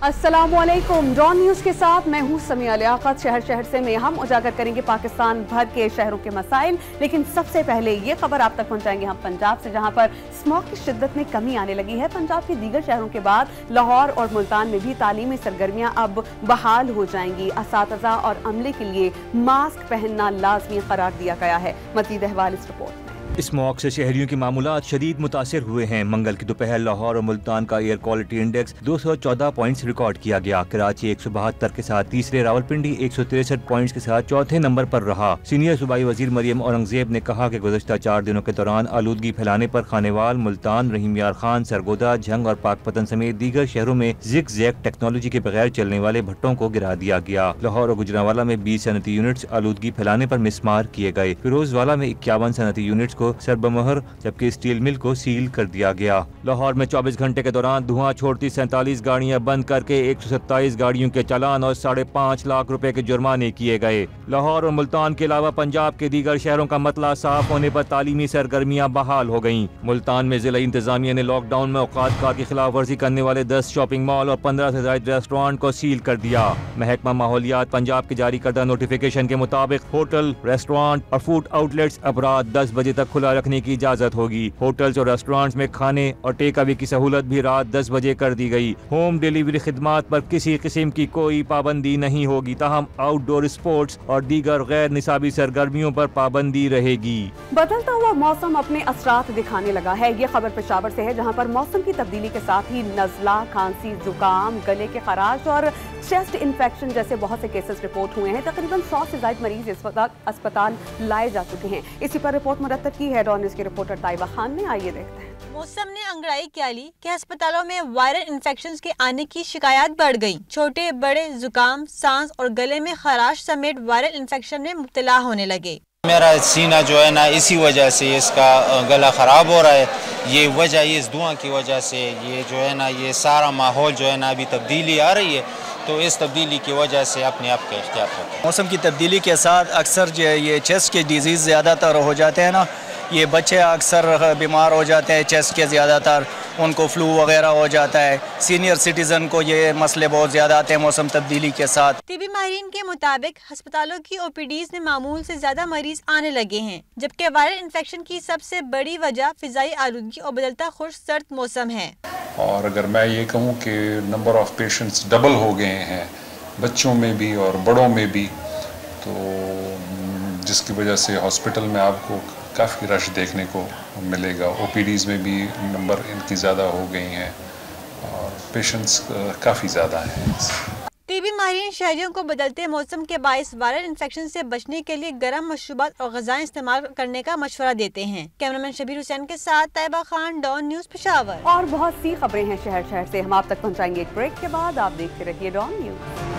अस्सलामुअलैकुम। Don news के साथ मैं हूँ समिया लियाकत। शहर से में हम उजागर करेंगे पाकिस्तान भर के शहरों के मसाइल, लेकिन सबसे पहले ये खबर आप तक पहुँचाएंगे हम पंजाब से, जहाँ पर स्मॉग की शिद्दत में कमी आने लगी है। पंजाब के दीगर शहरों के बाद लाहौर और मुल्तान में भी तालीमी सरगर्मियाँ अब बहाल हो जाएंगी। असातिज़ा और अमले के लिए मास्क पहनना लाजमी करार दिया गया है। मज़ीद अहवाल इस रिपोर्ट में। स्मॉग से शहरियों की मामूलात शदीद मुतासिर हुए हैं। मंगल की दोपहर लाहौर और मुल्तान का air quality index 214 points record किया गया। कराची 172 के साथ तीसरे, रावलपिंडी 163 पॉइंट्स के साथ चौथे नंबर पर रहा। सीनियर सूबाई वजीर मरियम औरंगजेब ने कहा कि गुज़श्ता 4 दिनों के दौरान आलूदगी फैलाने पर खानेवाल, मुल्तान, रहीम यार खान, सरगोदा, झंग और पाकपतन समेत दीगर शहरों में जिग जैग टेक्नोलॉजी के बगैर चलने वाले भट्टों को गिरा दिया गया। लाहौर और गुजरांवाला में 20 सनती यूनिट्स आलूदगी फैलाने पर मिसमार किए गए। फिरोजवाला में 51 सनती यूनिट्स को सरबमोहर, जबकि स्टील मिल को सील कर दिया गया। लाहौर में 24 घंटे के दौरान धुआं छोड़ती 47 गाड़ियां बंद करके 127 गाड़ियों के चालान और 5.5 लाख रुपए के जुर्माने किए गए। लाहौर और मुल्तान के अलावा पंजाब के दीगर शहरों का मतला साफ होने पर तालीमी सरगर्मियां बहाल हो गईं। मुल्तान में जिला इंतजामिया ने लॉकडाउन में औकात का की खिलाफ वर्जी करने वाले 10 शॉपिंग मॉल और 15 से ज्यादा रेस्टोरेंट को सील कर दिया। महकमा माहौलियात पंजाब की जारी करदा नोटिफिकेशन के मुताबिक होटल, रेस्टोरेंट और फूड आउटलेट्स अब रात 10 बजे तक खुला रखने की इजाजत होगी। होटल्स और रेस्टोरेंट्स में खाने और टेक अवे की सहूलत भी रात 10 बजे कर दी गई। होम डिलीवरी खिदमात पर किसी किस्म की कोई पाबंदी नहीं होगी, ताहम आउटडोर स्पोर्ट्स और दीगर गैर निसाबी सरगर्मियों पर पाबंदी रहेगी। बदलता हुआ मौसम अपने असरात दिखाने लगा है। ये खबर पेशावर से है, जहाँ पर मौसम की तब्दीली के साथ ही नज़ला, खांसी, जुकाम, गले के खराश और चेस्ट इन्फेक्शन जैसे बहुत से केसेस रिपोर्ट हुए हैं। तकरीबन 100 से ज्यादा मरीज इस वक्त अस्पताल लाए जा चुके हैं। इसी पर रिपोर्ट मुरतब की है डॉन न्यूज़ की रिपोर्टर ताइबा खान ने। आइए देखते हैं। मौसम ने अंगड़ाई क्या ली कि अस्पतालों में वायरल इन्फेक्शंस के आने की शिकायत बढ़ गई। छोटे बड़े जुकाम, सांस और गले में खराश समेत वायरल इन्फेक्शन में मुब्तला होने लगे। मेरा सीना जो है ना, इसी वजह से इसका गला ख़राब हो रहा है। ये वजह ये इस धुआं की वजह से, ये जो है ना, ये सारा माहौल जो है ना, अभी तब्दीली आ रही है, तो इस तब्दीली की वजह से अपने आप का एहतियात रखें। मौसम की तब्दीली के साथ अक्सर जो है ये चेस्ट के डिजीज़ ज़्यादातर हो जाते हैं ना। ये बच्चे अक्सर बीमार हो जाते हैं चेस्ट के, ज़्यादातर उनको फ्लू वगैरह हो जाता है। सीनियर सिटीज़न को ये मसले बहुत ज़्यादा आते हैं मौसम तब्दीली के साथ। तिबी माहिरीन के मुताबिक अस्पतालों की ओपीडीज में मामूल से ज़्यादा मरीज आने लगे हैं, जबकि वायरल इन्फेक्शन की सबसे बड़ी वजह फिजाई आलूदगी और बदलता खुश्क सर्द मौसम है। और अगर मैं ये कहूँ कि नंबर ऑफ़ पेशेंट्स डबल हो गए हैं बच्चों में भी और बड़ों में भी, तो जिसकी वजह से हॉस्पिटल में आपको काफ़ी रश देखने को मिलेगा। ओपीडीज़ में भी नंबर इनकी ज़्यादा हो गई हैं और पेशेंट्स काफ़ी ज़्यादा हैं। टीबी माहिरीन शहरियों को बदलते मौसम के बायस वायरल इन्फेक्शन से बचने के लिए गर्म मशरूबात और ग़िज़ाएं इस्तेमाल करने का मशवरा देते हैं। कैमरामैन शबीर हुसैन के साथ ताइबा खान, डॉन न्यूज़ पेशावर। और बहुत सी खबरें हैं शहर से, हम आप तक पहुँचाएंगे एक ब्रेक के बाद। आप देखते रहिए डॉन न्यूज़।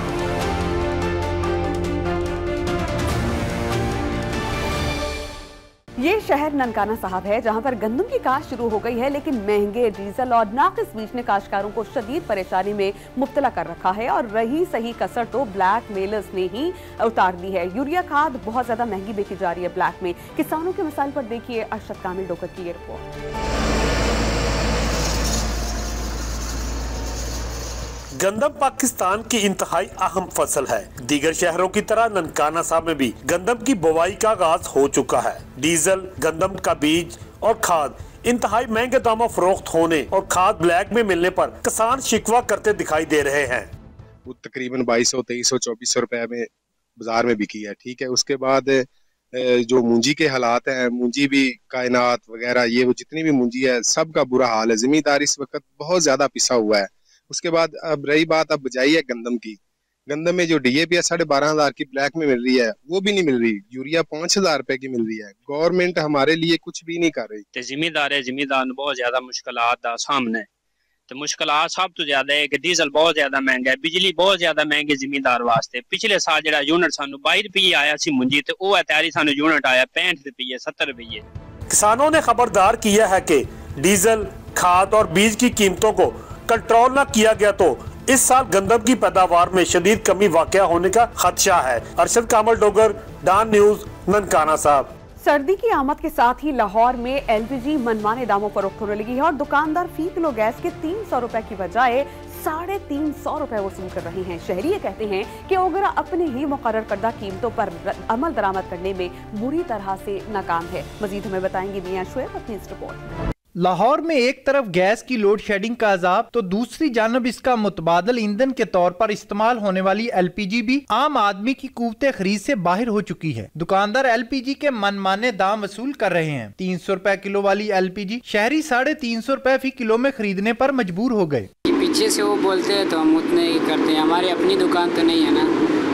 ये शहर ननकाना साहब है, जहां पर गंदम की काश्त शुरू हो गई है, लेकिन महंगे डीजल और नाकिस बीज ने काश्तकारों को शदीद परेशानी में मुब्तला कर रखा है। और रही सही कसर तो ब्लैक मेलर्स ने ही उतार दी है। यूरिया खाद बहुत ज्यादा महंगी बेची जा रही है ब्लैक में। किसानों के मसाइल पर देखिए अरशद कामिल डोकर की ये रिपोर्ट। गंदम पाकिस्तान की इंतहाई अहम फसल है। दीगर शहरों की तरह ननकाना साहब में भी गंदम की बुवाई का आगाज हो चुका है। डीजल, गंदम का बीज और खाद इंतहाई महंगे दामों फरोख्त होने और खाद ब्लैक में मिलने पर किसान शिकवा करते दिखाई दे रहे हैं। वो तकरीबन 2200, 2300, 2400 रुपए में बाजार में बिकी है। ठीक है, उसके बाद जो मूंजी के हालात हैं, मूंजी भी कायनात वगैरह, ये वो जितनी भी मूंजी है, सब का बुरा हाल है। जमींदार इस वक्त बहुत ज्यादा पिसा हुआ है। उसके बाद अब रही बात, अब बजाई है गंदम की। गंदम में जो डीएपी है 12,500 की ब्लैक में मिल रही है, वो भी नहीं मिल रही। यूरिया 5,000 रुपए की मिल रही है। गवर्नमेंट हमारे लिए कुछ भी नहीं कर रही। जिमीदार बहुत ज्यादा मुश्किलात दा सामने, तो मुश्किलात सब तो ज्यादा है कि डीजल बहुत ज्यादा महंगा है, बिजली बहुत ज्यादा महंगी जिमीदार वास्ते। पिछले साल जरा यूनिट सानू 22 रुपये आया सी मुंजी, तो वो तैयारी सानू यूनिट आया 65 रुपये, 70 रुपये। किसानों ने खबरदार किया है कि डीजल, खाद और बीज की कीमतों को कंट्रोल न किया गया तो इस साल गंदम की पैदावार में शदीद कमी वाक़या होने का खदशा है। अरशद कामिल डोगर, डॉन न्यूज़, ननकाना साहब। सर्दी की आमद के साथ ही लाहौर में LPG मनमाने दामों पर फरोख्त होने लगी है और दुकानदार फी किलो गैस के 300 रुपए की बजाय 350 रुपए वसूल कर रहे हैं। शहरी ये कहते हैं कि ओगरा अपने ही मुकर्रर करदा कीमतों पर अमल दरामद करने में बुरी तरह से नाकाम है। मजीद हमें बताएंगे मियां शुएब अपनी इस रिपोर्ट। लाहौर में एक तरफ गैस की लोड शेडिंग का अजाब तो दूसरी जानब इसका मुतबादल ईंधन के तौर पर इस्तेमाल होने वाली LPG भी आम आदमी की कुव्वते खरीद से बाहर हो चुकी है। दुकानदार LPG के मनमाने दाम वसूल कर रहे हैं। 300 रुपए किलो वाली LPG शहरी 350 रुपए फी किलो में खरीदने पर मजबूर हो गए। पीछे से वो बोलते हैं तो हम उतने ही करते हैं। हमारी अपनी दुकान तो नहीं है ना,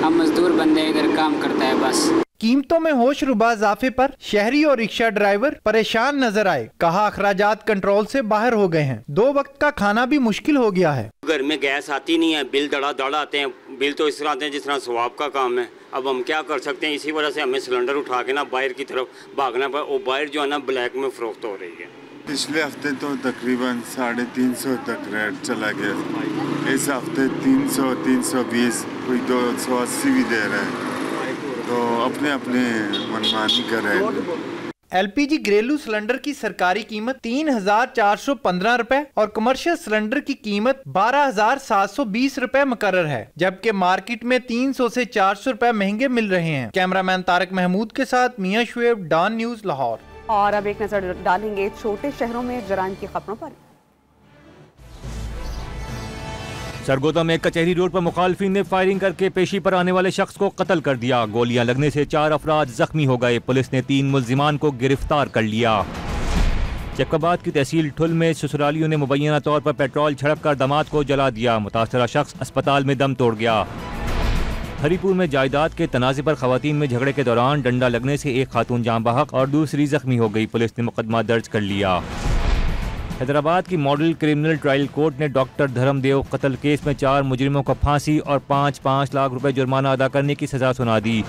हम मजदूर बंदे इधर काम करता है बस। कीमतों में होश रुबा इजाफे पर शहरी और रिक्शा ड्राइवर परेशान नजर आए। कहा अखराजात कंट्रोल से बाहर हो गए हैं। 2 वक्त का खाना भी मुश्किल हो गया है। घर में गैस आती नहीं है, बिल दड़ा आते हैं। बिल तो इस तरह आते हैं जिस तरह स्वाब का काम है। अब हम क्या कर सकते हैं, इसी वजह से हमें सिलेंडर उठा के ना बाहर की तरफ भागना पड़ा। वो बाहर जो है ना ब्लैक में फरोख्त हो रही है। पिछले हफ्ते तो तकरीबन 350 तक रेट चला गया। इस हफ्ते 300, 320, कोई 280 भी दे रहे हैं, तो अपने अपने मनमानी कर रहे हैं। LPG घरेलू सिलेंडर की सरकारी कीमत 3,415 रुपए और कमर्शियल सिलेंडर की कीमत 12,720 रुपए मुकर्रर है, जबकि मार्केट में 300 से 400 रुपए महंगे मिल रहे हैं। कैमरामैन तारक महमूद के साथ मियां शुएब, डॉन न्यूज, लाहौर। और अब एक नजर डालेंगे छोटे शहरों में जराइम की खबरों पर। सरगोदा में कचहरी रोड पर मुखालफिन ने फायरिंग करके पेशी पर आने वाले शख्स को कत्ल कर दिया। गोलियां लगने से 4 अफराद जख्मी हो गए। पुलिस ने 3 मुल्जिमान को गिरफ्तार कर लिया। जैकबाद की तहसील ठुल में ससुरालियों ने मुबैना तौर पर पेट्रोल छिड़क कर दामाद को जला दिया। मुतासरा शख्स अस्पताल में दम तोड़ गया। हरीपुर में जायदाद के तनाज़े पर खवातीन में झगड़े के दौरान डंडा लगने से एक खातून जान बहक और दूसरी जख्मी हो गई। पुलिस ने मुकदमा दर्ज कर लिया। हैदराबाद की मॉडल क्रिमिनल ट्रायल कोर्ट ने डॉक्टर धर्मदेव कत्ल केस में 4 मुजरिमों को फांसी और 5-5 लाख रुपए जुर्माना अदा करने की सजा सुना दी।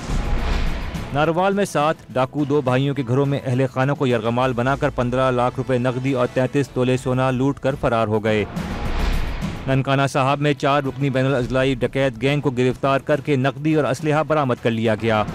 नारोवाल में 7 डाकू 2 भाइयों के घरों में अहले खाना को यरगमाल बनाकर 15 लाख रुपए नकदी और 33 तोले सोना लूट कर फरार हो गए। ननकाना साहब में 4 रुकनी बैनुल अजलाई डकैत गैंग को गिरफ्तार करके नकदी और असलहा बरामद कर लिया गया।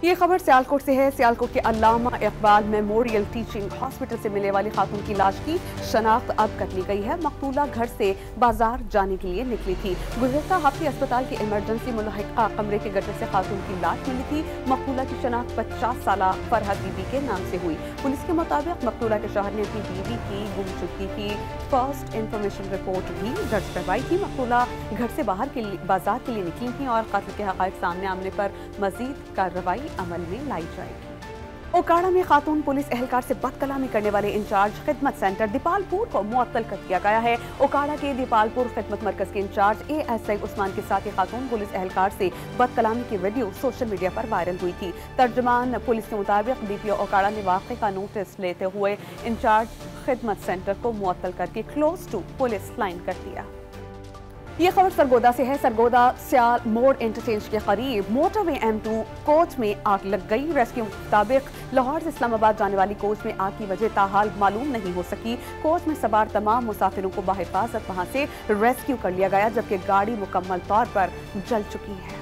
ये खबर सियालकोट से है। सियालकोट के अल्लामा इकबाल मेमोरियल टीचिंग हॉस्पिटल से मिलने वाली खातून की लाश की शनाख्त अब कर ली गई है। मकतूला घर से बाजार जाने के लिए निकली थी। गुज़श्ता हफ्ते अस्पताल के इमरजेंसी मुलाहिका कमरे के गटर से खातून की लाश मिली थी। मकतूला की शनाख्त 50 साला फरहद बीबी के नाम से हुई। पुलिस के मुताबिक मकतूला के शौहर ने अपनी बीवी की गुमशुदगी की फर्स्ट इंफॉर्मेशन रिपोर्ट भी दर्ज करवाई थी। मकतूला घर से बाजार के लिए निकली थी और कत्ल के हक़ाइक़ सामने आने पर मजीद कार्रवाई अमल में लाई जाएगी। ओकाड़ा में खातून पुलिस एहलकार से बदकलामी करने वाले इंचार्ज खिदमत सेंटर दीपालपुर को मुअत्तल कर दिया गया है। ओकाड़ा के दीपालपुर खिदमत मरकज के इंचार्ज ASI उस्मान के साथ ही खातून पुलिस एहलकार से बदकलामी की वीडियो सोशल मीडिया पर वायरल हुई थी। तर्जमान पुलिस के मुताबिक DPO ओकाड़ा ने वाक़े का नोटिस लेते हुए इंचार्ज खिदमत सेंटर को मुअत्तल करके क्लोज टू पुलिस लाइन कर दिया। ये खबर सरगोदा से है। सरगोदा सियाल मोड़ इंटरचेंज के करीब मोटरवे M2 कोच में आग लग गई। रेस्क्यू के मुताबिक लाहौर से इस्लामाबाद जाने वाली कोच में आग की वजह ताहाल मालूम नहीं हो सकी। कोच में सवार तमाम मुसाफिरों को बाहिफाजत वहां से रेस्क्यू कर लिया गया, जबकि गाड़ी मुकम्मल तौर पर जल चुकी है।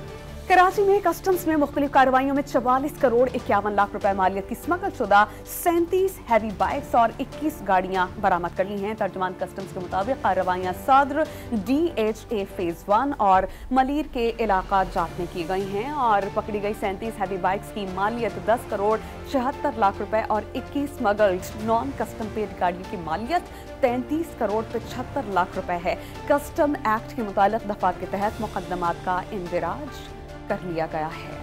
कराची में कस्टम्स में मुख्तलिफ कार्रवाइयों में 44 करोड़ 51 लाख रुपए मालियत की स्मगल शुदा 37 हैवी बाइक्स और 21 गाड़ियां बरामद कर ली हैं। तर्जुमान कस्टम्स के मुताबिक कार्रवाइयां सदर DHA फेज 1 और मलीर के इलाका जात में की गई हैं और पकड़ी गई 37 हैवी बाइक्स की मालियत 10 करोड़ 76 लाख रुपए और 21 स्मगल्ड नॉन कस्टम पेड गाड़ियों की मालियत 33 करोड़ 75 लाख रुपए है। कस्टम एक्ट के मुतालिक दफात के तहत मुकदमात का इंदिराज कर लिया गया है।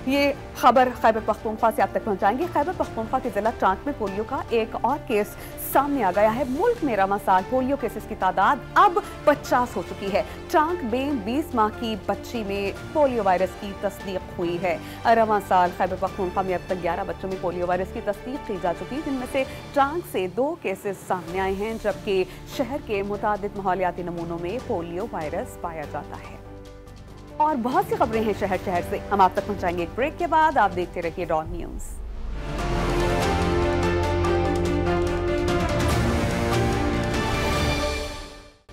ये खबर खैबर पख्तूनख्वा से आप तक पहुंचाएंगे। खैबर पख्तूनख्वा के जिला ट्रांक में पोलियो का एक और केस सामने आ गया है। मुल्क में रवां साल पोलियो केसेस की तादाद अब 50 हो चुकी है। ट्रांक में 20 माह की बच्ची में पोलियो वायरस की तस्दीक हुई है। रवां साल खैबर पख्तूनख्वा में अब तक 11 बच्चों में पोलियो वायरस की तस्दीक की जा चुकी है, जिनमें से ट्रांक से 2 केसेस सामने आए हैं, जबकि शहर के मुतादिद माहौलियाती नमूनों में पोलियो वायरस पाया जाता है। और बहुत सी खबरें हैं शहर शहर से, हम आप तक पहुंचाएंगे एक ब्रेक के बाद। आप देखते रहिए डॉन न्यूज।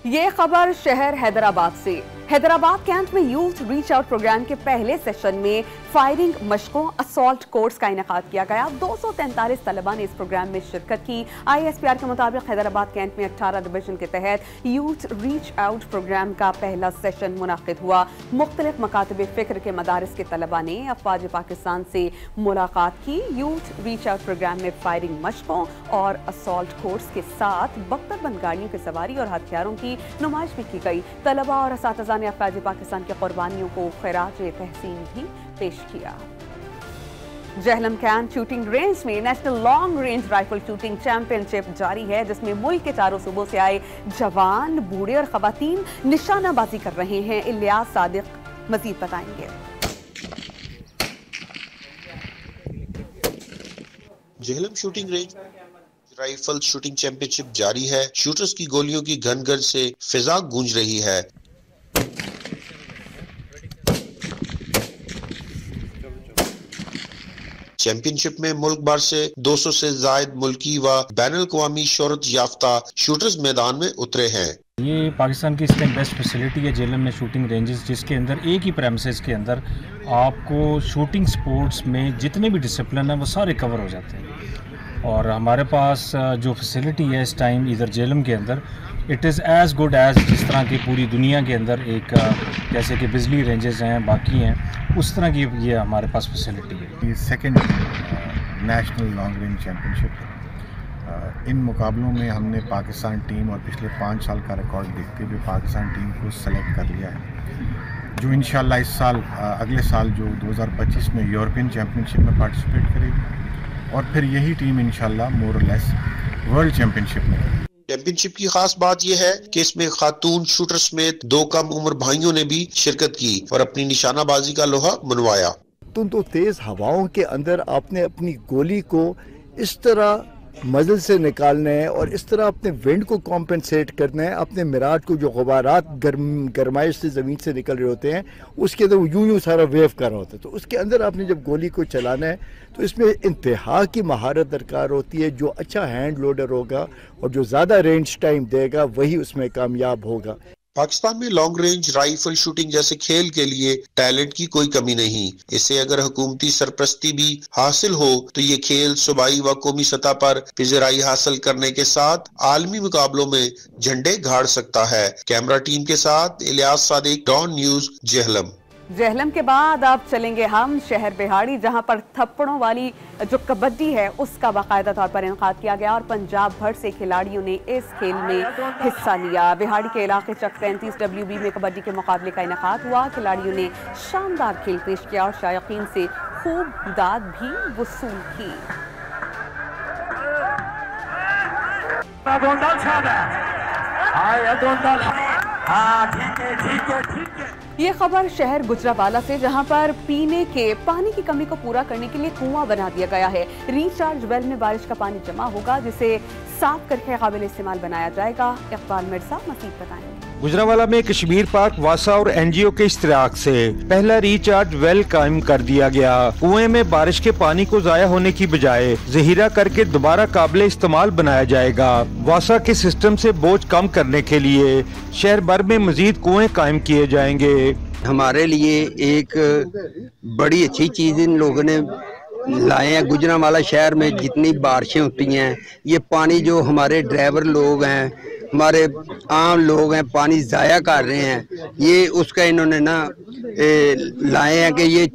ये खबर शहर हैदराबाद से। हैदराबाद कैंट में यूथ रीच आउट प्रोग्राम के पहले सेशन में फायरिंग मशकों असॉल्ट कोर्स का इनेकाद किया गया। 243 तलबा ने इस प्रोग्राम में शिरकत की। ISPR के मुताबिक हैदराबाद कैंट में 18 डिवीजन के तहत यूथ रीच आउट प्रोग्राम का पहला सेशन मुनाकिद हुआ। मुख्तलिफ मकातब फिक्र के मदारिस के तलबा ने अफवाज पाकिस्तान से मुलाकात की। यूथ रीच आउट प्रोग्राम में फायरिंग मशकों और असॉल्ट कोर्स के साथ बख्तरबंद गाड़ियों की सवारी और हथियारों की नुमाइश भी की गई। तलबा और असातिज़ा ने अफवाज पाकिस्तान की कुर्बानियों को खिराज तहसीन भी पेश किया। जहलम कैंट शूटिंग रेंज में national long range rifle shooting championship जारी है, जिसमें मुल्क के चारों सूबों से आए जवान, बूढ़े और खवातीन निशानाबाजी कर रहे हैं। इलियास सादिक मजीद बताएंगे। Jhelum shooting range rifle shooting championship जारी है। शूटर्स की गोलियों की घनघन से फिजा गूंज रही है। चैंपियनशिप में मुल्क भर से 200 से जायद मुल्की व बैनुल-अक़वामी शोहरत याफ्ता शूटर्स मैदान में उतरे हैं। ये पाकिस्तान की इसमें बेस्ट फैसिलिटी है जेलम में शूटिंग रेंजेस, जिसके अंदर एक ही प्रेमिसेस के अंदर आपको शूटिंग स्पोर्ट्स में जितने भी डिसिप्लिन है वो सारे कवर हो जाते हैं। और हमारे पास जो फैसिलिटी है इस टाइम इधर जेलम के अंदर, it is as good as जिस तरह की पूरी दुनिया के अंदर एक जैसे कि बिजली रेंजेस हैं बाकी हैं, उस तरह की ये हमारे पास फैसिलिटी है। ये second national long range championship, इन मुकाबलों में हमने पाकिस्तान टीम और पिछले 5 साल का रिकॉर्ड देखते हुए पाकिस्तान टीम को सेलेक्ट कर लिया है, जो इंशाल्लाह इस साल अगले साल जो 2025 में यूरोपियन चैम्पियनशिप में पार्टिसिपेट करेगी और फिर यही टीम इंशाल्लाह मोर और लेस वर्ल्ड चैम्पियनशिप में करेगी। चैंपियनशिप की खास बात यह है कि इसमें खातून शूटर समेत 2 कम उम्र भाइयों ने भी शिरकत की और अपनी निशानाबाजी का लोहा मनवाया। तो तेज हवाओं के अंदर आपने अपनी गोली को इस तरह मजल से निकालना है और इस तरह अपने विंड को कॉम्पेंसेट करना है। अपने मिराज को जो गुबारात गरमाइश से ज़मीन से निकल रहे होते हैं उसके अंदर यूं यूं सारा वेव कर रहा होता है, तो उसके अंदर आपने जब गोली को चलाना है तो इसमें इंतहा की महारत दरकार होती है। जो अच्छा हैंड लोडर होगा और जो ज़्यादा रेंज टाइम देगा वही उसमें कामयाब होगा। पाकिस्तान में लॉन्ग रेंज राइफल शूटिंग जैसे खेल के लिए टैलेंट की कोई कमी नहीं। इसे अगर हुकूमती सरपरस्ती भी हासिल हो तो ये खेल सूबाई व कौमी सतह पर पिजराई हासिल करने के साथ आलमी मुकाबलों में झंडे गाड़ सकता है। कैमरा टीम के साथ इलियास सादिक, डॉन न्यूज, जहलम। जहलम के बाद अब चलेंगे हम शहर बिहाड़ी, जहां पर थप्पड़ों वाली जो कबड्डी है उसका बाकायदा तौर पर इनकाद किया गया और पंजाब भर से खिलाड़ियों ने इस खेल में हिस्सा लिया। बिहाड़ी के इलाके चक 33 WB में कबड्डी के मुकाबले का इनकाद हुआ। खिलाड़ियों ने शानदार खेल पेश किया और शायकीन से खूब दाद भी वसूल की। ये खबर शहर गुजरावाला से, जहां पर पीने के पानी की कमी को पूरा करने के लिए कुआं बना दिया गया है। रिचार्ज वेल में बारिश का पानी जमा होगा जिसे साफ करके काबिल इस्तेमाल बनाया जाएगा। इकबाल मिर्जा मजीद बताएंगे। गुजरावाला में कश्मीर पाक, वासा और NGO के इश्तिराक से पहला रिचार्ज वेल कायम कर दिया गया। कुएं में बारिश के पानी को जाया होने की बजाय जहीरा करके दोबारा काबिल इस्तेमाल बनाया जाएगा। वासा के सिस्टम से बोझ कम करने के लिए शहर भर में मजीद कुएं कायम किए जाएंगे। हमारे लिए एक बड़ी अच्छी चीज इन लोगों ने लाए हैं। गुजरावाला शहर में जितनी बारिशें होती हैं, ये पानी जो हमारे ड्राइवर लोग हैं, हमारे आम लोग हैं, पानी ज़ाया कर रहे हैं, ये उसका इन्होंने ना लाए हैं कि ये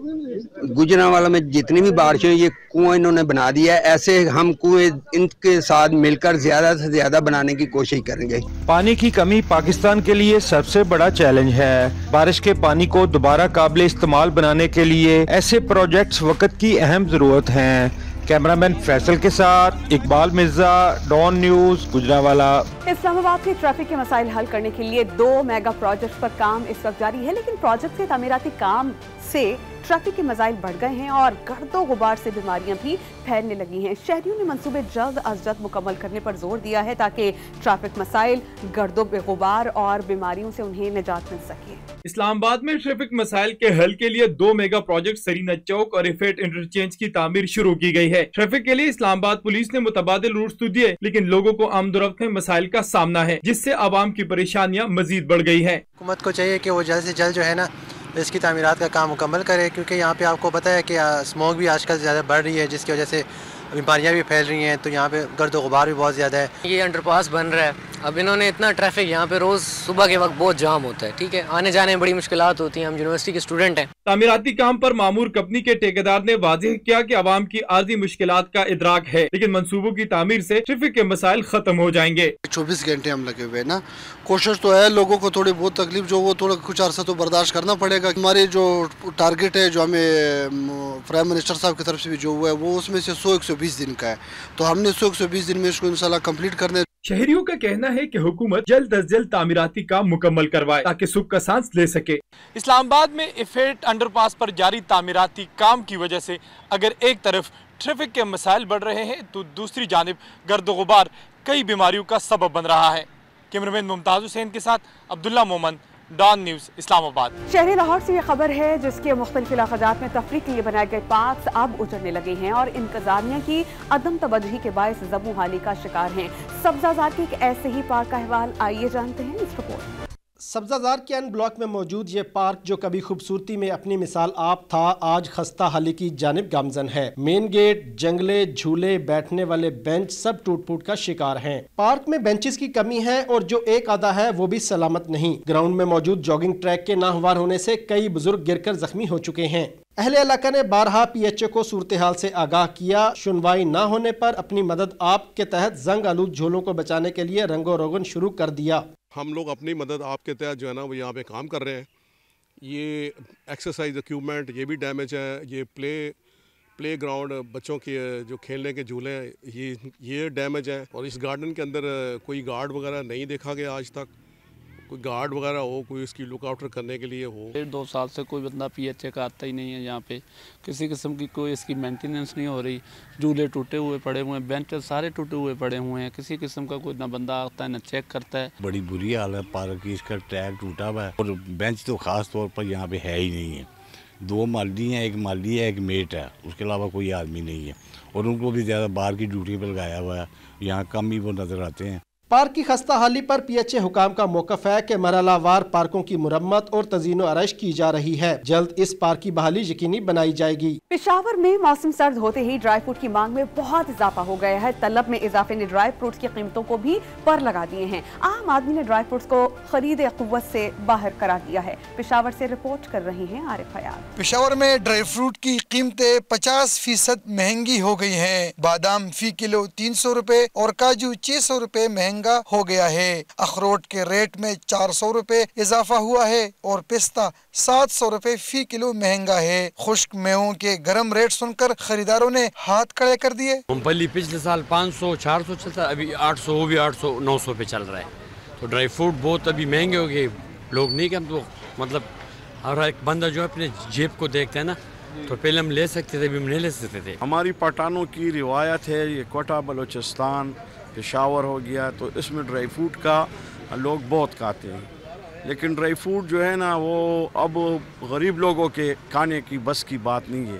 गुजरावाला में जितनी भी बारिश हो ये कुआं इन्होंने बना दिया है। ऐसे हम कुएं इनके साथ मिलकर ज़्यादा से ज़्यादा बनाने की कोशिश करेंगे। पानी की कमी पाकिस्तान के लिए सबसे बड़ा चैलेंज है। बारिश के पानी को दोबारा काबिल इस्तेमाल बनाने के लिए ऐसे प्रोजेक्ट्स वक्त की अहम जरूरत है। कैमरामैन फैसल के साथ इकबाल मिर्जा, डॉन न्यूज, गुजरावाला। इस्लामाबाद के ट्रैफिक के मसाइल हल करने के लिए 2 मेगा प्रोजेक्ट पर काम इस वक्त जारी है, लेकिन प्रोजेक्ट के तामीराती काम से ट्रैफिक के मसाइल बढ़ गए हैं और गर्दो गुबार से बीमारियां भी फैलने लगी हैं। शहरियों ने मंसूबे जल्द अज जल्द मुकम्मल करने पर जोर दिया है ताकि ट्रैफिक मसाइल, गर्दो गुबार और बीमारियों से उन्हें निजात मिल सके। इस्लामाबाद में ट्रैफिक मसाइल के हल के लिए 2 मेगा प्रोजेक्ट सरीना चौक और रिफेट इंटरचेंज की तामीर शुरू की गई है। ट्रैफिक के लिए इस्लामाबाद पुलिस ने मुतबादिल रूट्स तो दिए, लेकिन लोगों को आमदोरफ्त में मसाइल का सामना है, जिससे आवाम की परेशानियां मजीद बढ़ गई है। हुकूमत को चाहिए कि वो जल्द से जल्द जो है ना اس کی تعمیرات کا کام مکمل کرے، کیونکہ یہاں پہ آپ کو پتہ ہے کہ اسموک بھی آج کل زیادہ بڑھ رہی ہے، جس کی وجہ سے بیماریاں بھی پھیل رہی ہیں، تو یہاں پہ گرد و غبار بھی بہت زیادہ ہے۔ یہ انڈر پاس بن رہا ہے، اب انہوں نے اتنا ٹریفک یہاں پہ روز صبح کے وقت بہت جام ہوتا ہے، ٹھیک ہے، آنے جانے میں بڑی مشکلات ہوتی ہیں، ہم یونیورسٹی کے اسٹوڈنٹ ہیں۔ تعمیراتی کام پر معمور کمپنی کے ٹھیکیدار نے واضح کیا کہ عوام کی عارضی مشکلات کا ادراک ہے، لیکن منصوبوں کی تعمیر سے ٹریفک کے مسائل ختم ہو جائیں گے۔ 24 گھنٹے ہم لگے ہوئے نا، کوشش تو ہے، لوگوں کو تھوڑی بہت تکلیف جو وہ تھوڑا کچھ عرصہ تو برداشت کرنا پڑے گا۔ ہمارے جو ٹارگٹ ہے جو ہمیں پرائم منسٹر صاحب کی طرف سے بھی جو ہوا ہے وہ اس میں سے 100-120 دن کا ہے، تو ہم نے 100-120 دن میں اس کو انشاءاللہ کمپلیٹ کرنے۔ شہریوں کا کہنا ہے کہ حکومت جلد از جلد تعمیراتی کام مکمل کروائے تاکہ سکھ کا سانس لے سکے۔ اسلام آباد میں ایفیٹ انڈر پاس پر جاری تعمیراتی کام کی وجہ سے اگر ایک طرف ٹریفک کے مسائل بڑھ رہے ہیں تو دوسری جانب گرد و غبار کئی بیماریوں کا سبب بن رہا ہے۔ کیمرامین ممتاز حسین کے ساتھ عبداللہ مومن، ڈان نیوز، اسلام آباد۔ شہری لاہور سے یہ خبر ہے جس کے مختلف علاقات میں تفریح کے لیے بنائے گئے پارکس اب اجڑنے لگے ہیں اور انتظامیہ کی عدم توجہی کے باعث زبوں حالی کا شکار ہیں۔ سبزہ زار کے ایک ایسے ہی پارک کا احوال آئیے جانتے ہیں اس رپورٹ۔ سبزہ زار کے این بلاک میں موجود یہ پارک جو کبھی خوبصورتی میں اپنی مثال آپ تھا، آج خستہ حالی کی جانب گامزن ہے۔ مین گیٹ، جنگلے، جھولے، بیٹھنے والے بینچ سب ٹوٹ پھوٹ کا شکار ہیں۔ پارک میں بینچز کی کمی ہے اور جو ایک آدھا ہے وہ بھی سلامت نہیں۔ گراؤنڈ میں موجود جاگنگ ٹریک کے ناہموار ہونے سے کئی بزرگ گر کر زخمی ہو چکے ہیں۔ اہل علاقہ نے بارہا پی ایچ او کو صورتحال سے آگاہ کیا، سنوائی نہ ہونے پر اپنی مدد آپ کے تحت زنگ آلود جھولوں کو بچانے کے لیے رنگ و روغن شروع کر دیا۔ ہم لوگ اپنی مدد آپ کے تحت جو ہے نا وہ یہاں پہ کام کر رہے ہیں۔ یہ ایکسرسائز ایکوپمنٹ یہ بھی ڈیمیج ہے، یہ پلے گراؤنڈ بچوں کے جو کھیلنے کے جھولے ہیں یہ ڈیمیج ہیں، اور اس گارڈن کے اندر کوئی گارڈ وغیرہ نہیں دیکھا گیا آج تک، کوئی گارڈ وغیرہ ہو، کوئی اس کی لک آؤٹ کرنے کے لیے ہو۔ 1.5-2 سال سے کوئی بندہ پی ایچ اے کا آتا ہی نہیں ہے، یہاں پہ کسی قسم کی کوئی اس کی مینٹیننس نہیں ہو رہی، جھولے ٹوٹے ہوئے پڑے ہوئے ہیں، بینچ سارے ٹوٹے ہوئے پڑے ہوئے ہیں، کسی قسم کا کوئی نہ بندہ آتا ہے نہ چیک کرتا ہے۔ بڑی بری حال ہے پارک کی، اس کا ٹریک ٹوٹا ہوا ہے اور بینچ تو خاص طور پر یہاں پہ ہے ہی نہیں ہے۔ 2 مالی ہیں، ایک مالی ہے ایک میٹ ہے، اس کے علاوہ کوئی آدمی نہیں ہے، اور ان کو بھی زیادہ باہر کی ڈیوٹی پہ لگایا ہوا ہے، یہاں کم ہی وہ نظر آتے ہیں۔ پارک کی خستہ حالی پر پی ایچ اے حکام کا موقف ہے کہ مرحلہ وار پارکوں کی مرمت اور تزئین و آرائش کی جا رہی ہے، جلد اس پارک کی بحالی یقینی بنائی جائے گی۔ پشاور میں موسم سرد ہوتے ہی ڈرائی فروٹ کی مانگ میں بہت اضافہ ہو گیا ہے۔ طلب میں اضافے نے ڈرائی فروٹس کی قیمتوں کو بھی پر لگا دیے ہیں۔ عام آدمی نے ڈرائی فروٹس کو خرید قوت سے باہر قرار دیا ہے۔ پشاور سے رپورٹ کر رہی ہیں عارف حیات۔ پشاور میں ڈرائی فروٹ کی قیمتیں 50% مہنگی ہو گئی ہیں۔ بادام فی کلو 300 روپے اور کاجو 600 روپے مہنگا ہو گیا ہے۔ اخروٹ کے ریٹ میں 400 روپے اضافہ ہوا ہے اور پستہ 700 روپے فی کلو مہنگا ہے۔ خشک میووں کے گرم ریٹ سن کر خریداروں نے ہاتھ کھڑے کر دیے۔ مونگ پھلی پچھلے سال 500-400 چلتا، ابھی 800 وہ بھی 800-900 پہ چل رہا ہے، تو ڈرائی فروٹ بہت ابھی مہنگے ہو گئے۔ لوگ نہیں کہ ہم تو مطلب ہر ایک بندہ جو اپنے جیب کو دیکھتا ہے نا، تو پہلے ہم لے سکتے تھے، ابھی ہم نہیں لے سکتے تھے۔ ہماری پٹھانوں کی روایت ہے، یہ کوٹا بلوچستان پشاور ہو گیا، تو اس میں ڈرائی فروٹ کا لوگ بہت کھاتے ہیں، لیکن ڈرائی فروٹ جو ہے نا وہ اب غریب لوگوں کے کھانے کی بس کی بات نہیں ہے۔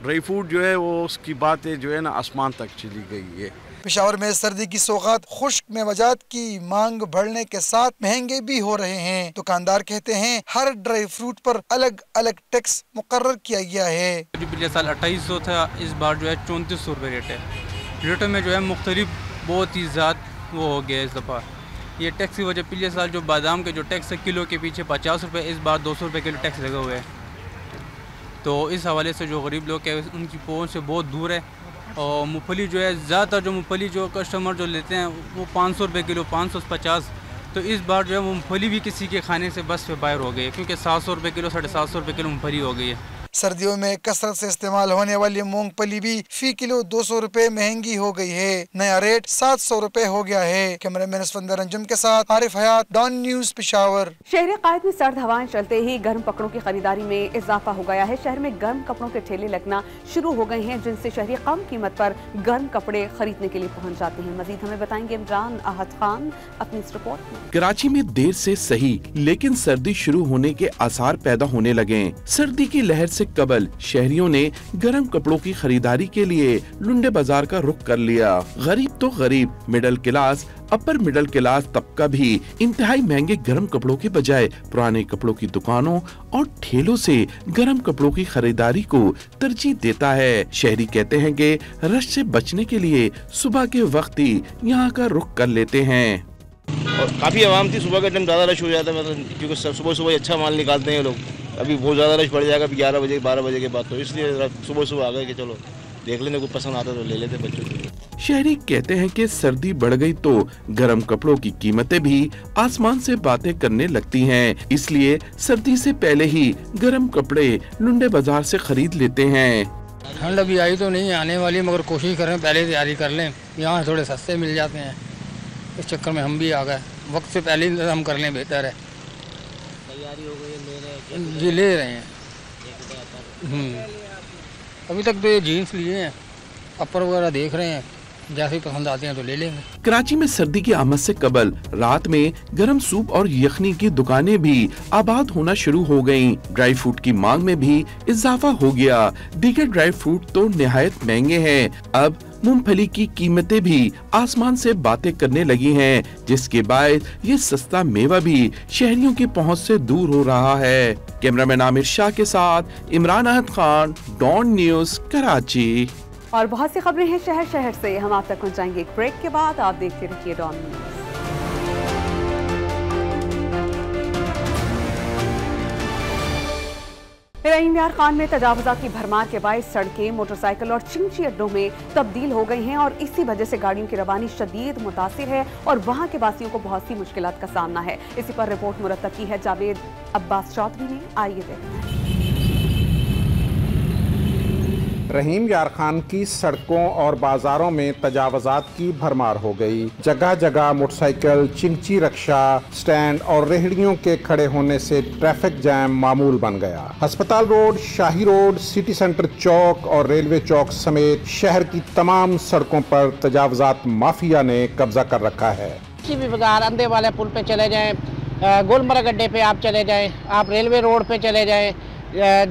ڈرائی فروٹ جو ہے وہ اس کی باتیں جو ہے نا آسمان تک چلی گئی ہے۔ پشاور میں سردی کی سوغات خشک میوجات کی مانگ بڑھنے کے ساتھ مہنگے بھی ہو رہے ہیں۔ دکاندار کہتے ہیں ہر ڈرائی فروٹ پر الگ الگ ٹیکس مقرر کیا گیا ہے۔ پچھلے سال 2800 تھا، اس بار جو ہے 3400 روپے ریٹ ہے۔ ریٹوں میں جو ہے مختلف بہت ہی زیادہ وہ ہو گیا اس دفعہ، یہ ٹیکس کی وجہ۔ پچھلے سال جو بادام کے جو ٹیکس ہے کلو کے پیچھے 50 روپے، اس بار 200 روپے کلو ٹیکس لگا ہوا ہے، تو اس حوالے سے جو غریب لوگ ہیں ان کی پہنچ سے بہت دور ہے۔ اور مونگ پھلی جو ہے زیادہ تر جو مونگ پھلی جو کسٹمر جو لیتے ہیں وہ 500 روپے کلو، 550، تو اس بار جو ہے مونگ پھلی بھی کسی کے کھانے سے بس پہ باہر ہو گئی ہے، کیونکہ 700 روپے کلو 750 روپے کلو مونگ پھلی ہو گئی ہے۔ سردیوں میں کثرت سے استعمال ہونے والی مونگ پھلی بھی فی کلو 200 روپے مہنگی ہو گئی ہے، نیا ریٹ 700 روپے ہو گیا ہے۔ کیمرہ مین اسفندر انجم کے ساتھ عارف حیات، ڈان نیوز پشاور۔ شہر قائد میں سرد ہوائیں چلتے ہی گرم کپڑوں کی خریداری میں اضافہ ہو گیا ہے۔ شہر میں گرم کپڑوں کے ٹھیلے لگنا شروع ہو گئے ہیں، جن سے شہری کم قیمت پر گرم کپڑے خریدنے کے لیے پہنچ جاتے ہیں۔ مزید ہمیں بتائیں گے عمران احد خان اپنی اس رپورٹ میں۔ کراچی میں دیر سے صحیح لیکن سردی شروع ہونے کے آثار پیدا ہونے لگے ہیں۔ سردی کی لہر سے कबल शहरियों ने गर्म कपड़ों की खरीदारी के लिए लुंडे बाजार का रुख कर लिया। गरीब तो गरीब, middle class, upper middle class तबका भी इंतहाई महंगे गर्म कपड़ों के बजाय पुराने कपड़ों की दुकानों और ठेलों से गर्म कपड़ों की खरीदारी को तरजीह देता है। शहरी कहते हैं कि रश से बचने के लिए सुबह के वक्त ही यहाँ का रुख कर लेते हैं। और काफ़ी आवाम थी, सुबह का टाइम ज़्यादा रश हो जाता है, मतलब क्योंकि सुबह सुबह अच्छा माल निकालते हैं लोग। अभी बहुत ज़्यादा रश पड़ जाएगा 11 बजे 12 बजे के बाद, तो इसलिए सुबह सुबह आ गए कि चलो देख लेने को पसंद आता तो ले लेते बच्चों के लिए। शहरी कहते हैं कि सर्दी बढ़ गई तो गर्म कपड़ों की कीमतें भी आसमान से बातें करने लगती हैं, इसलिए सर्दी से पहले ही गर्म कपड़े लुंडे बाजार से खरीद लेते हैं। ठंड अभी आई तो नहीं आने वाली, मगर कोशिश करें पहले तैयारी कर लें, यहाँ थोड़े सस्ते मिल जाते हैं, इस चक्कर में हम भी आ गए। वक्त से पहले इंतजाम कर लें, बेहतर है। तैयारी हो गई, जी ले रहे हैं। अभी तक तो ये जीन्स लिए हैं, अपर वगैरह देख रहे हैं, जैसे ही पसंद आते हैं तो ले लेंगे। कराची में सर्दी की आमद से कबल रात में गर्म सूप और यखनी की दुकानें भी आबाद होना शुरू हो गयीं। ड्राई फ्रूट की मांग में भी इजाफा हो गया। दीगर ड्राई फ्रूट तो निहायत महंगे हैं। अब मूंगफली की कीमतें भी आसमान से बातें करने लगी हैं, जिसके बाद ये सस्ता मेवा भी शहरियों की पहुंच से दूर हो रहा है। कैमरामैन आमिर शाह के साथ इमरान अहमद खान, डॉन न्यूज, कराची। और बहुत सी खबरें हैं शहर शहर से, हम आप तक पहुंचाएंगे एक ब्रेक के बाद। आप देखते रहिए डॉन न्यूज। रहीम यार खान में तजावुजात की भरमार के बायस सड़कें, मोटरसाइकिल और चिंची अड्डों में तब्दील हो गई हैं और इसी वजह से गाड़ियों की रवानी शदीद मुतासिर है और वहां के वासियों को बहुत सी मुश्किलात का सामना है। इसी पर रिपोर्ट मुरतब की है जावेद अब्बास चौधरी ने, आइए देखते हैं। रहीम यार खान की सड़कों और बाजारों में तजावुजात की भरमार हो गई। जगह जगह मोटरसाइकिल, चिंची रक्षा स्टैंड और रेहड़ियों के खड़े होने से ट्रैफिक जैम मामूल बन गया। अस्पताल रोड, शाही रोड, सिटी सेंटर चौक और रेलवे चौक समेत शहर की तमाम सड़कों पर तजावुजात माफिया ने कब्जा कर रखा है। किसी भी बाजार अंधे वाले पुल पे चले जाएं, गुलमर्ग अड्डे पे आप चले जाएं, आप रेलवे रोड पे चले जाएं,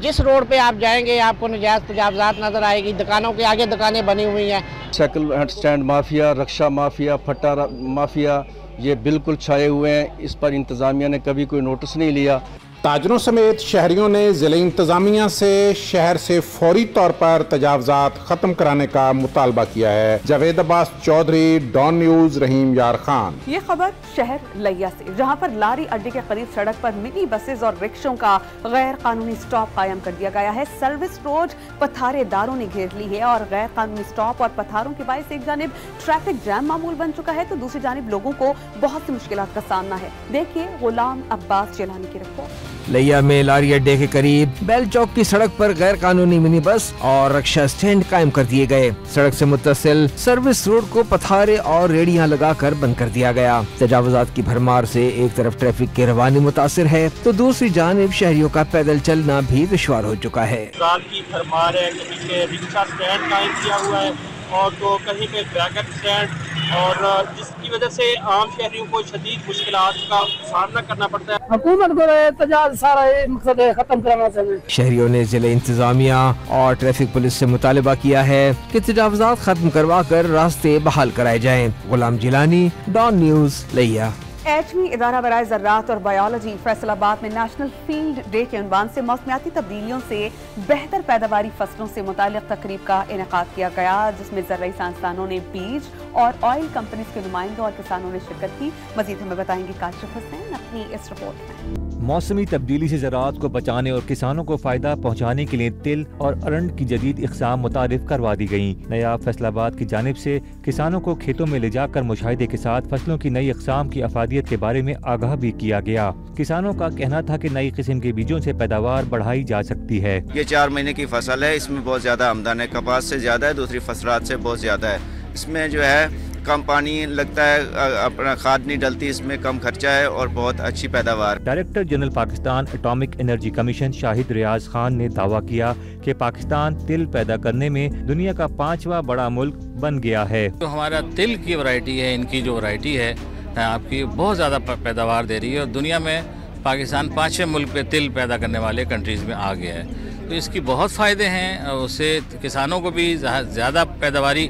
जिस रोड पे आप जाएंगे आपको नजायज तजावुजात नजर आएगी। दुकानों के आगे दुकानें बनी हुई हैं। साइकिल स्टैंड माफिया, रक्षा माफिया, फट्टा माफिया, ये बिल्कुल छाए हुए हैं। इस पर इंतजामिया ने कभी कोई नोटिस नहीं लिया। ताजरों समेत शहरियों ने जिले इंतजामिया से शहर से फौरी तौर पर तजावुजात खत्म कराने का मुतालबा किया है। जावेद अब्बास चौधरी, डॉन न्यूज, रहीम यार खान। ये खबर शहर लिया से, जहां पर लारी अड्डे के करीब सड़क पर मिनी बसेस और रिक्शों का गैर कानूनी स्टॉप कायम कर दिया गया है। सर्विस रोड पथारेदारों ने घेर ली है और गैर कानूनी स्टॉप और पथारों के बायस एक जानिब ट्रैफिक जैम मामूल बन चुका है तो दूसरी जानिब लोगों को बहुत सी मुश्किलात का सामना है। देखिए गुलाम अब्बास जिलानी की रिपोर्ट। लिया में लारी अड्डे के करीब बेल चौक की सड़क पर गैर कानूनी मिनी बस और रक्षा स्टैंड कायम कर दिए गए। सड़क से मुत्तसिल सर्विस रोड को पथारे और रेडियां लगाकर बंद कर दिया गया। तजावुजात की भरमार से एक तरफ ट्रैफिक की रवानी मुतासिर है तो दूसरी जानिब शहरियों का पैदल चलना भी दुश्वार हो चुका है। की भरमार है, कहीं पे रिक्शा स्टैंड कायम किया हुआ है और तो कहीं पे ड्रैगन स्टैंड, और जिसकी वजह से आम शहरियों को शदीद मुश्किलात का सामना करना पड़ता है। हुकूमत को तजावुज़ सारा मकसद है खत्म कराना चाहिए। शहरियों ने जिले इंतजामिया और ट्रैफिक पुलिस से मुतालबा किया है कि तजावुजात खत्म करवा कर रास्ते बहाल कराए जाएं। गुलाम जिलानी, डॉन न्यूज, लिया। एटमी इदारा बराए ज़राअत और बायोलॉजी फैसलाबाद में नेशनल फील्ड डे के उन्वान से मौसमियाती तब्दीलियों से बेहतर पैदावारी फसलों से मुतालिक तकरीब का इनेकाद किया गया, जिसमें ज़र्राई साइंसदानों ने बीज और ऑयल कंपनीज के नुमाइंदों और किसानों ने शिरकत की। मजीद हमें बताएंगे काशिफ हुसैन अपनी इस रिपोर्ट में। मौसमी तब्दीली से ज़राअत को बचाने और किसानों को फ़ायदा पहुँचाने के लिए तिल और अरंड की जदीद इक़साम मुतारिफ करवा दी गयी। नयाब फैसलाबाद की जानिब से किसानों को खेतों में ले जाकर मुशाहिदे के साथ फसलों की नई इक़साम की अफादियत के बारे में आगाह भी किया गया। किसानों का कहना था कि नई किस्म के बीजों से पैदावार बढ़ाई जा सकती है। ये 4 महीने की फसल है, इसमें बहुत ज्यादा आमदन है, कपास से ज्यादा है, दूसरी फसलात से बहुत ज्यादा है। इसमें जो है कम पानी लगता है, अपना खाद नहीं डलती, इसमें कम खर्चा है और बहुत अच्छी पैदावार। Director general Pakistan atomic energy commission Shahid Riaz Khan ने दावा किया कि पाकिस्तान तिल पैदा करने में दुनिया का 5वां बड़ा मुल्क बन गया है। तो हमारा तिल की वैरायटी है, इनकी जो वैरायटी है आपकी बहुत ज़्यादा पैदावार दे रही है और दुनिया में पाकिस्तान 5वें मुल्क पे तिल पैदा करने वाले कंट्रीज़ में आ गया है। تو اس کی بہت فائدے ہیں. اس سے کسانوں کو بھی زیادہ پیداواری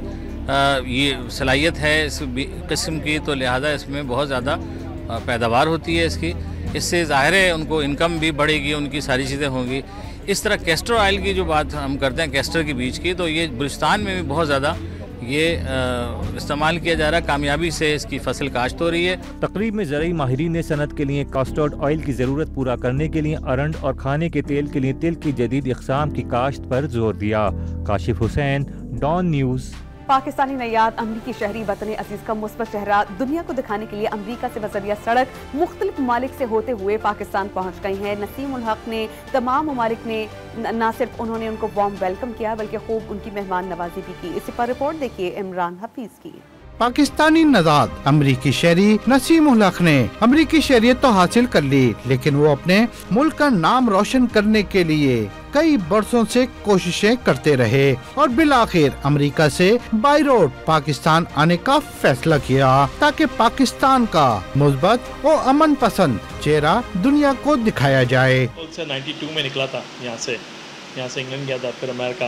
یہ صلاحیت ہے اس قسم کی, تو لہذا اس میں بہت زیادہ پیداوار ہوتی ہے اس کی. اس سے ظاہر ہے ان کو انکم بھی بڑھے گی, ان کی ساری چیزیں ہوں گی. اس طرح کیسٹر آئل کی جو بات ہم کرتے ہیں, کیسٹر کے بیج کی, تو یہ بلوچستان میں بھی بہت زیادہ یہ استعمال کیا جا رہا ہے. کامیابی سے اس کی فصل کاشت ہو رہی ہے. تقریب میں زرعی ماہرین نے صنعت کے لیے کاسٹرڈ آئل کی ضرورت پورا کرنے کے لیے ارنڈ اور کھانے کے تیل کے لیے تل کی جدید اقسام کی کاشت پر زور دیا. کاشف حسین, ڈان نیوز. پاکستانی نیاد امریکی شہری وطن عزیز کا مثبت چہرہ دنیا کو دکھانے کے لیے امریکہ سے بذریعہ سڑک مختلف ممالک سے ہوتے ہوئے پاکستان پہنچ گئی ہیں. نسیم الحق نے تمام ممالک نے نہ صرف انہوں نے ان کو وارم ویلکم کیا بلکہ خوب ان کی مہمان نوازی بھی کی. اسی پر رپورٹ دیکھیے عمران حفیظ کی. پاکستانی نژاد امریکی شہری نسیم الحق نے امریکی شہریت تو حاصل کر لی، لیکن وہ اپنے ملک کا نام روشن کرنے کے لیے کئی برسوں سے کوششیں کرتے رہے اور بالآخر امریکہ سے بائی روڈ پاکستان آنے کا فیصلہ کیا تاکہ پاکستان کا مثبت اور امن پسند چہرہ دنیا کو دکھایا جائے. 92 میں نکلا تھا یہاں سے انگلینڈ گیا تھا، پھر امریکہ،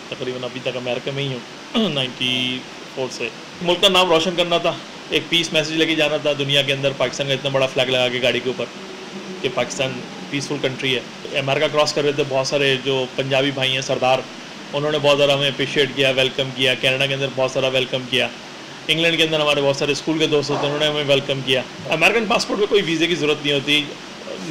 تقریباً ابھی تک امریکہ میں ہی ہوں. 94 سے ملک کا نام روشن کرنا تھا، ایک پیس میسج لے کے جانا تھا دنیا کے اندر. پاکستان کا اتنا بڑا فلیگ لگا کے گاڑی کے اوپر کہ پاکستان پیسفل کنٹری ہے. امریکہ کراس کر رہے تھے بہت سارے جو پنجابی بھائی ہیں سردار، انہوں نے بہت زیادہ ہمیں اپریشیٹ کیا، ویلکم کیا. کینیڈا کے اندر بہت سارا ویلکم کیا. انگلینڈ کے اندر ہمارے بہت سارے اسکول کے دوست ہوتے ہیں، انہوں نے ہمیں ویلکم کیا. امریکن پاسپورٹ پہ کوئی ویزے کی ضرورت نہیں ہوتی،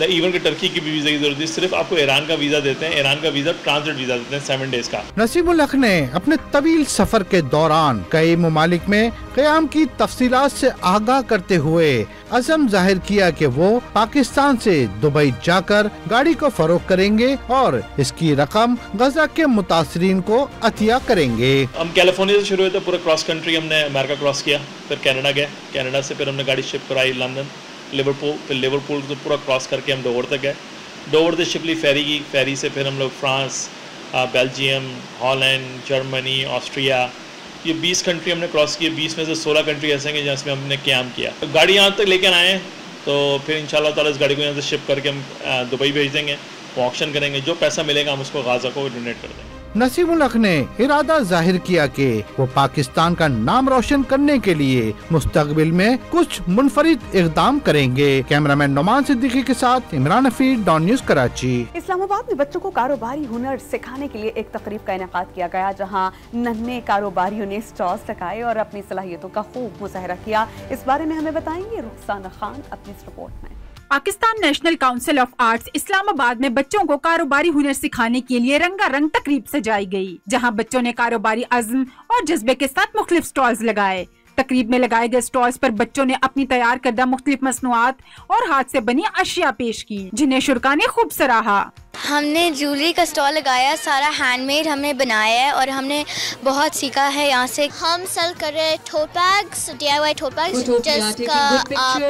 ایون کہ ٹرکی کی بھی ویزا کی ضرورت ہے. صرف آپ کو ایران کا ویزا دیتے ہیں، ایران کا ویزا ٹرانزٹ ویزا دیتے ہیں 7 ڈیز کا. نسیم الحق نے اپنے طویل سفر کے دوران کئی ممالک میں قیام کی تفصیلات سے آگاہ کرتے ہوئے عزم ظاہر کیا کہ وہ پاکستان سے دبئی جا کر گاڑی کو فروخت کریں گے اور اس کی رقم غزہ کے متاثرین کو عطیہ کریں گے. ہم کیلیفورنیا سے شروع ہوئے تھے، پورا کراس کنٹری ہم نے امریکہ کراس کیا، پھر کینیڈا گئے، کینیڈا سے پھر ہم نے گاڑی شپ کرائی لندن، لیورپول، پھر لیورپول سے پورا کراس کر کے ہم ڈوور تک گئے. ڈوور سے شپلی فیری کی، فیری سے پھر ہم لوگ France, Belgium, Holland, Germany, Austria, یہ 20 کنٹری ہم نے کراس کیے. 20 میں سے 16 کنٹری ایسے ہیں جہاں میں ہم نے قیام کیا. گاڑی یہاں تک لے کر آئے ہیں تو پھر انشاءاللہ تعالیٰ اس گاڑی کو یہاں سے شپ کر کے ہم دبئی بھیج دیں گے، وہ آکشن کریں گے، جو پیسہ ملے گا ہم اس کو غازہ کو ڈونیٹ کر دیں گے. نسیم الحق نے ارادہ ظاہر کیا کہ وہ پاکستان کا نام روشن کرنے کے لیے مستقبل میں کچھ منفرد اقدام کریں گے. کیمرامین نعمان صدیقی کے ساتھ عمران حفیظ، ڈان نیوز کراچی. اسلام آباد میں بچوں کو کاروباری ہنر سکھانے کے لیے ایک تقریب کا انعقاد کیا گیا جہاں ننھے کاروباریوں نے سٹالز لگائے اور اپنی صلاحیتوں کا خوب مظاہرہ کیا. اس بارے میں ہمیں بتائیں گے رخسانہ خان اپنی اس رپورٹ میں. Pakistan national council of arts Islamabad میں بچوں کو کاروباری ہنر سکھانے کے لیے رنگا رنگ تقریب سجائی گئی جہاں بچوں نے کاروباری عزم اور جذبے کے ساتھ مختلف سٹالز لگائے. تقریب میں لگائے گئے سٹالز پر بچوں نے اپنی تیار کردہ مختلف مصنوعات اور ہاتھ سے بنی اشیاء پیش کی جنہیں شرکاء نے خوب سراہا. ہم نے جویلری کا سٹال لگایا، سارا ہینڈ میڈ ہم نے بنایا ہے اور ہم نے بہت سیکھا ہے یہاں سے. ہم سیل کر رہے ہیں ٹوٹ بیگس، DIY ٹوٹ بیگس جس کا آپ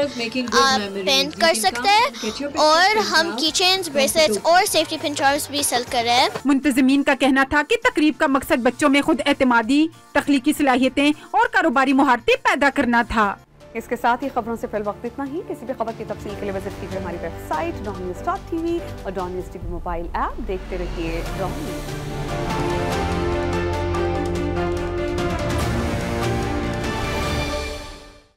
پینٹ کر سکتے ہیں، اور ہم کی چینز، بریسلیٹس اور سیفٹی پن چارمز بھی سیل کر رہے ہیں. منتظمین کا کہنا تھا کہ تقریب کا مقصد بچوں میں خود اعتمادی، تخلیقی صلاحیتیں اور کاروباری مہارتیں پیدا کرنا تھا. اس کے ساتھ ہی خبروں سے فی الوقت اتنا ہی. کسی بھی خبر کی تفصیل کے لیے وزٹ کیجیے ہماری ویب سائٹ ڈان نیوز.tv اور Dawn News TV mobile app. دیکھتے رہیے ڈان نیوز.